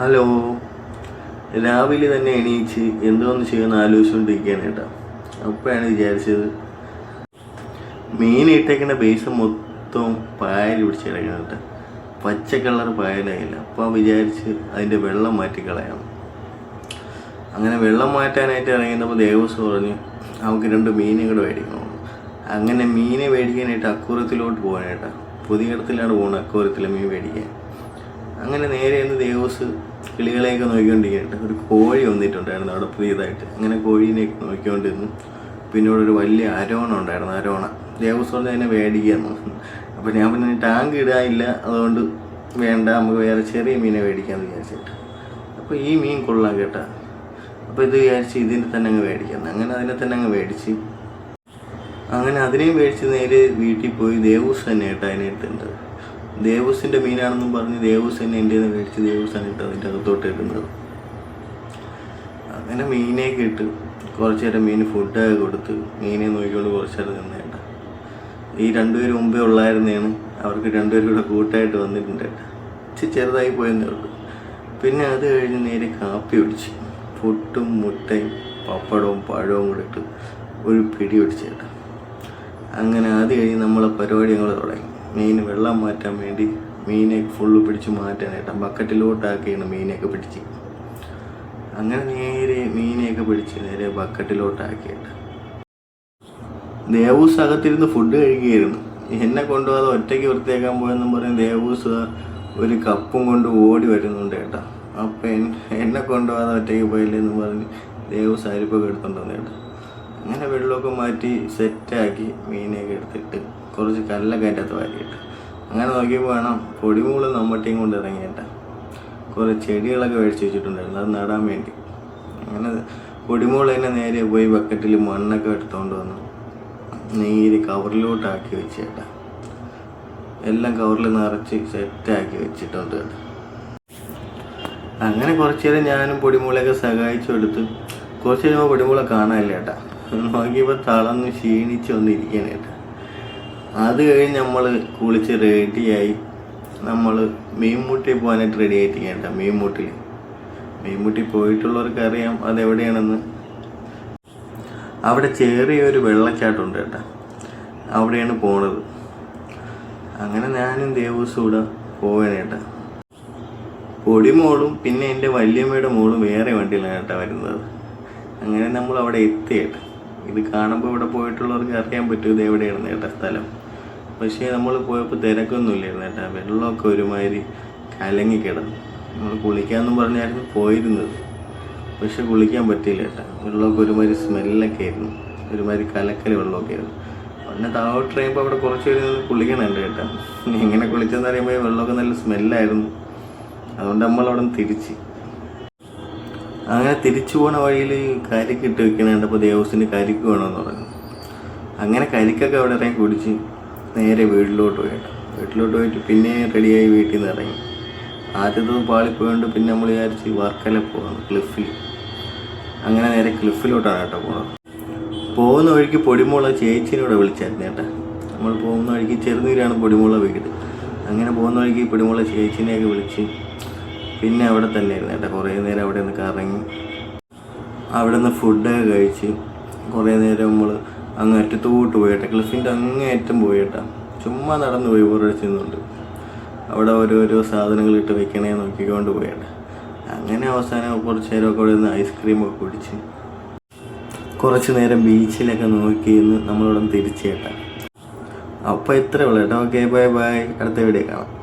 Hello. രാവിലെ തന്നെ എണീച്ച് എന്തോന്ന് ചെയ്യുമെന്ന് ആലോചിച്ചുകൊണ്ടിരിക്കുകയാണ് കേട്ടോ. അപ്പോഴാണ് വിചാരിച്ചത് മീൻ ഇട്ടേക്കുന്ന ബേസ് മൊത്തം പായൽ പിടിച്ച് കിടക്കണം കേട്ടോ. പച്ച കളർ പായലായില്ല. അപ്പോൾ വിചാരിച്ച് അതിൻ്റെ വെള്ളം മാറ്റിക്കളയാം. അങ്ങനെ വെള്ളം മാറ്റാനായിട്ട് ഇറങ്ങിയപ്പോൾ ദേവസ്വം പറഞ്ഞ് നമുക്ക് 2 മീനും കൂടെ മേടിക്കണം. അങ്ങനെ മീനെ മേടിക്കാനായിട്ട് അക്കൂറത്തിലോട്ട് പോകാനായിട്ടാണ്. പുതിയടത്തിലാണ് പോകുന്നത് അക്കൂറത്തിൽ മീൻ മേടിക്കാൻ. അങ്ങനെ നേരെ ഒന്ന് ദേവസ് കിളികളെയൊക്കെ നോക്കിക്കൊണ്ടിരിക്കട്ടെ. ഒരു കോഴി വന്നിട്ടുണ്ടായിരുന്നു അവിടെ പുതിയതായിട്ട്. അങ്ങനെ കോഴീനെയൊക്കെ നോക്കിക്കൊണ്ടിരുന്നു. പിന്നെ ഇവിടെ ഒരു വലിയ അരോണ ഉണ്ടായിരുന്നു. അരോണ ദേവസ് പറഞ്ഞ് അതിനെ മേടിക്കാമെന്ന്. അപ്പോൾ ഞാൻ പിന്നെ ടാങ്ക് ഇടാനില്ല, അതുകൊണ്ട് വേണ്ട, നമുക്ക് വേറെ ചെറിയ മീനെ മേടിക്കാമെന്ന് വിചാരിച്ചിട്ട്. അപ്പോൾ ഈ മീൻ കൊള്ളാം കേട്ടോ. അപ്പോൾ ഇത് വിചാരിച്ച് ഇതിനെ തന്നെ അങ്ങ് മേടിക്കാം. അങ്ങനെ അതിനെ തന്നെ അങ്ങ് മേടിച്ച് അങ്ങനെ അതിനെയും മേടിച്ച് നേരെ വീട്ടിൽ പോയി ദേവൂസ് തന്നെ കേട്ടോ അതിനെ ഇട്ടുണ്ട്. ദേവൂസിൻ്റെ മീനാണെന്നും പറഞ്ഞ് ദേവൂസ് തന്നെ എൻ്റെ നിന്ന് മേടിച്ച് ദേവൂസാണ് ഇട്ട് അതിൻ്റെ അകത്തോട്ട് ഇടുന്നത്. അങ്ങനെ മീനെയൊക്കെ ഇട്ട് കുറച്ച് നേരം മീൻ ഫുഡൊക്കെ കൊടുത്ത് മീനെ നോക്കിക്കൊണ്ട് കുറച്ച് നേരം നിന്ന് കേട്ടോ. ഈ 2 പേര് മുമ്പേ ഉള്ളായിരുന്നതാണ്. അവർക്ക് 2 പേരും കൂടെ കൂട്ടായിട്ട് വന്നിട്ടുണ്ട് കേട്ടോ. ചെറുതായി പോയെന്നേ ഉള്ളൂ. പിന്നെ അത് കഴിഞ്ഞ് നേരെ കാപ്പി പിടിച്ച് പുട്ടും മുട്ടയും പപ്പടവും പഴവും കൂടെ ഇട്ട് ഒരു പിടി പിടിച്ച് കേട്ടോ. അങ്ങനെ അത് കഴിഞ്ഞ് നമ്മളെ പരിപാടി ഞങ്ങൾ തുടങ്ങി. മീൻ വെള്ളം മാറ്റാൻ വേണ്ടി മീനെ ഫുള്ള് പിടിച്ച് മാറ്റാനായിട്ട് ബക്കറ്റിലോട്ടാക്കിയാണ് മീനെയൊക്കെ പിടിച്ച്. അങ്ങനെ നേരെ മീനെയൊക്കെ പിടിച്ച് നേരെ ബക്കറ്റിലോട്ടാക്കിയിട്ട് ദേവൂസ് അകത്തിരുന്ന് ഫുഡ് കഴിക്കുകയായിരുന്നു. എന്നെ കൊണ്ടുപോകാതെ ഒറ്റയ്ക്ക് വൃത്തിയാക്കാൻ പോയെന്നും പറഞ്ഞ് ദേവൂസ് ഒരു കപ്പും കൊണ്ട് ഓടി വരുന്നുണ്ട് കേട്ടോ. അപ്പം എന്നെ കൊണ്ടുപോകാതെ ഒറ്റയ്ക്ക് പോയില്ലെന്ന് പറഞ്ഞ് ദേവൂസ് അരിപ്പൊക്കെ എടുത്തോണ്ട് വന്നു കേട്ടോ. അങ്ങനെ വെള്ളമൊക്കെ മാറ്റി സെറ്റാക്കി മീനെയൊക്കെ എടുത്തിട്ട് കുറച്ച് കല്ലൊക്കെ അതിൻ്റെ അകത്ത് വാരിയിട്ട് അങ്ങനെ നോക്കിയപ്പോൾ വേണം പൊടിമൂള് നമ്മട്ടിയും കൊണ്ട് ഇറങ്ങിയിട്ട് കുറേ ചെടികളൊക്കെ മേടിച്ച് വെച്ചിട്ടുണ്ടായിരുന്നു, അത് നടാൻ വേണ്ടി. അങ്ങനെ പൊടിമൂള് തന്നെ നേരെ പോയി ബക്കറ്റിൽ മണ്ണൊക്കെ എടുത്തുകൊണ്ട് വന്നു നേരെ കവറിലോട്ടാക്കി വെച്ചേട്ടാ. എല്ലാം കവറിൽ നിറച്ച് സെറ്റാക്കി വെച്ചിട്ടുണ്ട് കേട്ടോ. അങ്ങനെ കുറച്ച് നേരം ഞാനും പൊടിമൂളയൊക്കെ സഹായിച്ചു എടുത്ത് കുറച്ച് കഴിയുമ്പോൾ പൊടിമൂള കാണാനില്ല കേട്ടാ. നോക്കിയപ്പോൾ തളർന്ന് ക്ഷീണിച്ച് വന്നിരിക്കുകയാണ് കേട്ടോ. അത് കഴിഞ്ഞ് നമ്മൾ കുളിച്ച് റെഡിയായി നമ്മൾ മീൻമുട്ടി പോകാനായിട്ട് റെഡി ആയിട്ടിരിക്കുക കേട്ടോ. മീൻമുട്ടി പോയിട്ടുള്ളവർക്ക് അറിയാം അതെവിടെയാണെന്ന്. അവിടെ ചെറിയൊരു വെള്ളച്ചാട്ടമുണ്ട് കേട്ടോ. അവിടെയാണ് പോണത്. അങ്ങനെ ഞാനും ദേവൂസും കൂടെ പോവാണ് കേട്ടോ. പൊടിമോളും പിന്നെ എൻ്റെ വല്യമ്മയുടെ മോളും വേറെ വണ്ടിയിലാണ് കേട്ടോ വരുന്നത്. അങ്ങനെ നമ്മൾ അവിടെ എത്തി കേട്ടോ. ഇത് കാണുമ്പോൾ ഇവിടെ പോയിട്ടുള്ളവർക്ക് അറിയാൻ പറ്റും ഇത് എവിടെയാണെന്ന് കേട്ടോ സ്ഥലം. പക്ഷേ നമ്മൾ പോയപ്പോൾ തിരക്കൊന്നുമില്ലായിരുന്നു കേട്ടോ. വെള്ളമൊക്കെ ഒരുമാതിരി കലങ്ങിക്കിടന്നു. നമ്മൾ കുളിക്കാമെന്നും പറഞ്ഞായിരുന്നു പോയിരുന്നത്. പക്ഷെ കുളിക്കാൻ പറ്റിയില്ല കേട്ടോ. വെള്ളമൊക്കെ ഒരുമാതിരി സ്മെല്ലൊക്കെ ആയിരുന്നു, ഒരുമാതിരി കലക്കൽ വെള്ളമൊക്കെ ആയിരുന്നു. പിന്നെ താഴോട്ട് കഴിയുമ്പോൾ അവിടെ കുറച്ച് പേര് കുളിക്കണുണ്ട് കേട്ടോ. എങ്ങനെ കുളിച്ചെന്ന് അറിയുമ്പോൾ വെള്ളമൊക്കെ നല്ല സ്മെല്ലായിരുന്നു. അതുകൊണ്ട് നമ്മളവിടെ നിന്ന് തിരിച്ച് അങ്ങനെ തിരിച്ചു പോണ വഴിയിൽ കരിക്ക് ഇട്ട് വെക്കണുണ്ട്. അപ്പോൾ ദേവസിന് കരിക്ക് വേണമെന്ന് പറഞ്ഞു. അങ്ങനെ കരിക്കൊക്കെ അവിടെ ഇറങ്ങി കുടിച്ച് നേരെ വീട്ടിലോട്ട് പോയി കേട്ടോ. വീട്ടിലോട്ട് പോയിട്ട് പിന്നെ റെഡിയായി വീട്ടിൽ നിന്ന് ഇറങ്ങി. ആദ്യത്തെ പാളിപ്പോയോണ്ട് പിന്നെ നമ്മൾ വിചാരിച്ച് വർക്കല പോകാം ക്ലിഫിൽ. അങ്ങനെ നേരെ ക്ലിഫിലോട്ടാണ് കേട്ടോ പോണത്. പോകുന്ന വഴിക്ക് പൊടിമുള ചേച്ചിനോട് വിളിച്ചായിരുന്നു കേട്ടോ. നമ്മൾ പോകുന്ന വഴിക്ക് ചെറുനീരാണ് പൊടിമുള വീട്. അങ്ങനെ പോകുന്ന വഴിക്ക് പൊടിമുള ചേച്ചിനെയൊക്കെ വിളിച്ച് പിന്നെ അവിടെ തന്നെ ആയിരുന്നു കേട്ടോ. കുറേ നേരം അവിടെ നിന്ന് കറങ്ങി അവിടെ നിന്ന് ഫുഡൊക്കെ കഴിച്ച് കുറേ നേരം നമ്മൾ അങ്ങ് അറ്റത്തോട്ട് പോയി കേട്ടോ. ക്ലിഫിൻ്റെ അങ്ങേയറ്റം പോയി കേട്ടോ. ചുമ്മാ നടന്നു പോയി ബോറടിച്ചുന്നുണ്ട്. അവിടെ ഓരോരോ സാധനങ്ങൾ ഇട്ട് വെക്കണേ നോക്കിക്കൊണ്ട് പോയി കേട്ടോ. അങ്ങനെ അവസാനം കുറച്ച് നേരമൊക്കെ അവിടെ നിന്ന് ഐസ്ക്രീമൊക്കെ കുടിച്ച് കുറച്ച് നേരം ബീച്ചിലൊക്കെ നോക്കിയിരുന്ന് നമ്മളിവിടെ തിരിച്ച് കേട്ടോ. അപ്പോൾ ഇത്രയേ ഉള്ളൂ കേട്ടോ. Okay, bye bye. അടുത്ത വീഡിയോ കാണാം.